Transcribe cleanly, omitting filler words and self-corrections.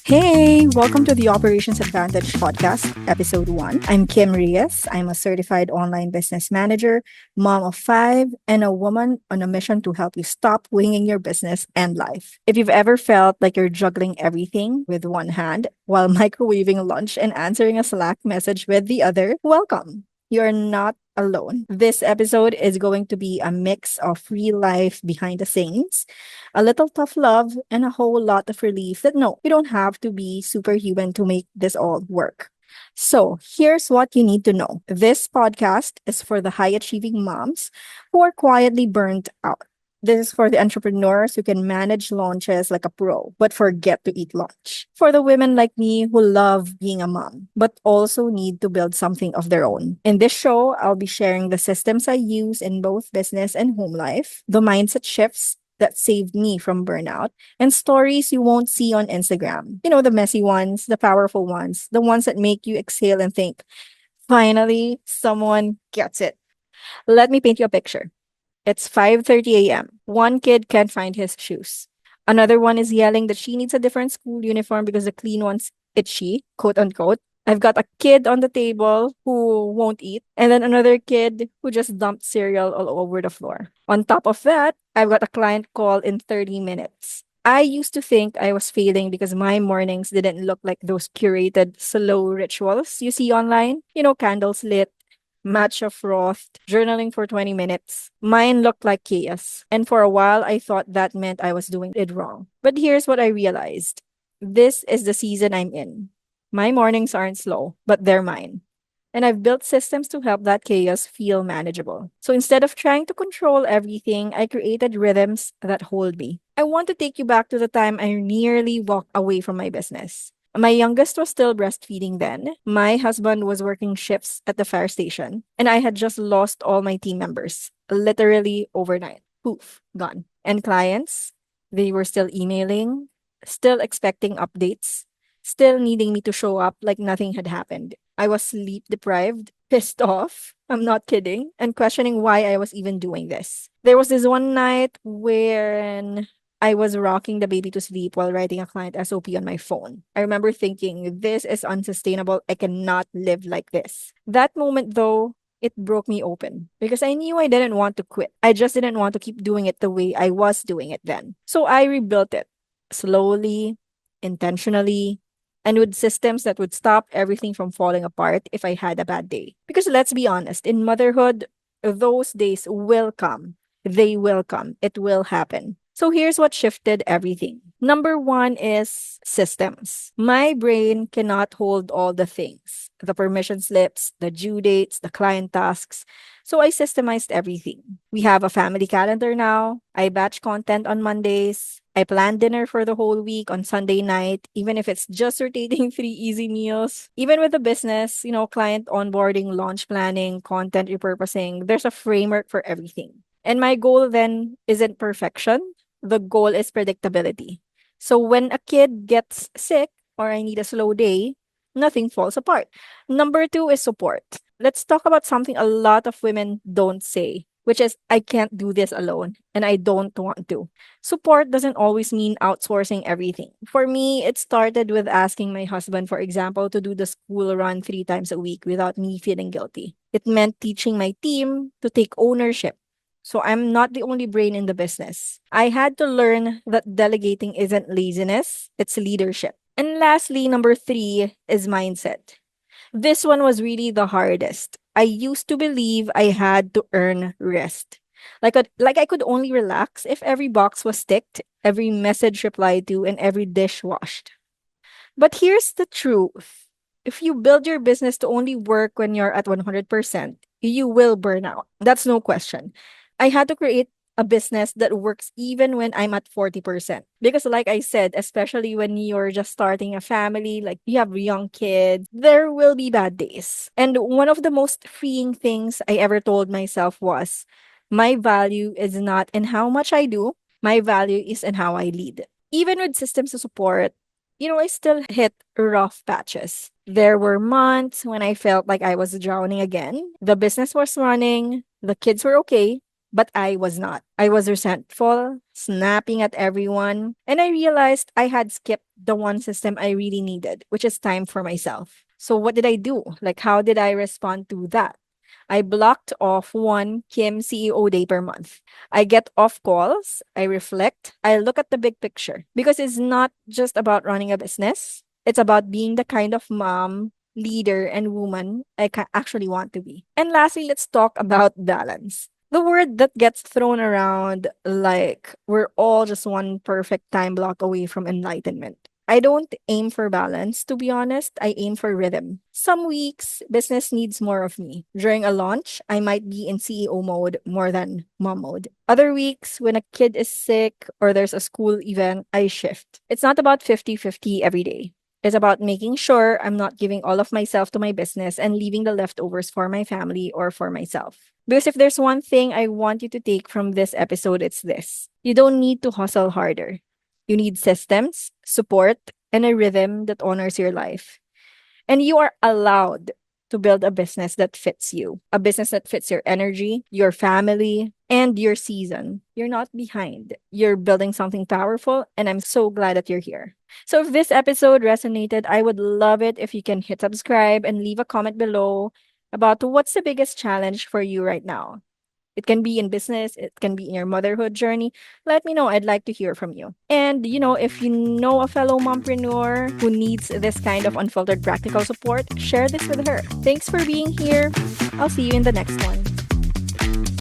Hey, welcome to the Operations Advantage podcast, episode 1. I'm Kim Reyes. I'm a certified online business manager, mom of 5, and a woman on a mission to help you stop winging your business and life. If you've ever felt like you're juggling everything with one hand while microwaving lunch and answering a Slack message with the other, welcome. You're not alone. This episode is going to be a mix of real life behind the scenes, a little tough love, and a whole lot of relief that no, you don't have to be superhuman to make this all work. So, here's what you need to know. This podcast is for the high achieving moms who are quietly burnt out. This is for the entrepreneurs who can manage launches like a pro, but forget to eat lunch. For the women like me who love being a mom, but also need to build something of their own. In this show, I'll be sharing the systems I use in both business and home life, the mindset shifts that saved me from burnout, and stories you won't see on Instagram. You know, the messy ones, the powerful ones, the ones that make you exhale and think, finally, someone gets it. Let me paint you a picture. It's 5:30 a.m. One kid can't find his shoes. Another one is yelling that she needs a different school uniform because the clean one's itchy, quote unquote. I've got a kid on the table who won't eat, and then another kid who just dumped cereal all over the floor. On top of that, I've got a client call in 30 minutes. I used to think I was failing because my mornings didn't look like those curated slow rituals you see online. You know, candles lit, matcha frothed, journaling for 20 minutes. Mine looked like chaos. And for a while, I thought that meant I was doing it wrong. But here's what I realized. This is the season I'm in. My mornings aren't slow, but they're mine. And I've built systems to help that chaos feel manageable. So instead of trying to control everything, I created rhythms that hold me. I want to take you back to the time I nearly walked away from my business. My youngest was still breastfeeding then. My husband was working shifts at the fire station, and I had just lost all my team members, literally overnight. Poof, gone. And clients, they were still emailing, still expecting updates, still needing me to show up like nothing had happened. I was sleep deprived, pissed off, I'm not kidding, and questioning why I was even doing this. There was this one night when I was rocking the baby to sleep while writing a client SOP on my phone. I remember thinking, this is unsustainable. I cannot live like this. That moment, though, it broke me open because I knew I didn't want to quit. I just didn't want to keep doing it the way I was doing it then. So I rebuilt it slowly, intentionally, and with systems that would stop everything from falling apart if I had a bad day. Because let's be honest, in motherhood, those days will come. They will come. It will happen. So here's what shifted everything. Number one is systems. My brain cannot hold all the things, the permission slips, the due dates, the client tasks. So I systemized everything. We have a family calendar now. I batch content on Mondays. I plan dinner for the whole week on Sunday night, even if it's just rotating 3 easy meals. Even with the business, client onboarding, launch planning, content repurposing, there's a framework for everything. And my goal then isn't perfection. The goal is predictability. So when a kid gets sick or I need a slow day, nothing falls apart. Number two is support. Let's talk about something a lot of women don't say, which is I can't do this alone and I don't want to. Support doesn't always mean outsourcing everything. For me, it started with asking my husband, for example, to do the school run 3 times a week without me feeling guilty. It meant teaching my team to take ownership. So I'm not the only brain in the business. I had to learn that delegating isn't laziness, it's leadership. And lastly, number three is mindset. This one was really the hardest. I used to believe I had to earn rest. Like I could only relax if every box was ticked, every message replied to, and every dish washed. But here's the truth. If you build your business to only work when you're at 100%, you will burn out. That's no question. I had to create a business that works even when I'm at 40%. Because, like I said, especially when you're just starting a family, like you have young kids, there will be bad days. And one of the most freeing things I ever told myself was my value is not in how much I do, my value is in how I lead. Even with systems to support, I still hit rough patches. There were months when I felt like I was drowning again. The business was running, the kids were okay, But I was not. I was resentful, snapping at everyone, and I realized I had skipped the one system I really needed, which is time for myself. So what did I do? Like, how did I respond to that? I blocked off one Kim CEO day per month. I get off calls, I reflect, I look at the big picture because it's not just about running a business. It's about being the kind of mom, leader, and woman actually want to be. And lastly, let's talk about balance. The word that gets thrown around like we're all just one perfect time block away from enlightenment. I don't aim for balance, to be honest. I aim for rhythm. Some weeks, business needs more of me. During a launch, I might be in CEO mode more than mom mode. Other weeks, when a kid is sick or there's a school event, I shift. It's not about 50-50 every day. It's about making sure I'm not giving all of myself to my business and leaving the leftovers for my family or for myself. Because if there's one thing I want you to take from this episode, it's this: you don't need to hustle harder. You need systems, support, and a rhythm that honors your life. And you are allowed to build a business that fits you, a business that fits your energy, your family, and your season. You're not behind. You're building something powerful, and I'm so glad that you're here. So, if this episode resonated, I would love it if you can hit subscribe and leave a comment below about what's the biggest challenge for you right now. It can be in business, it can be in your motherhood journey. Let me know. I'd like to hear from you. And, if you know a fellow mompreneur who needs this kind of unfiltered practical support, share this with her. Thanks for being here. I'll see you in the next one.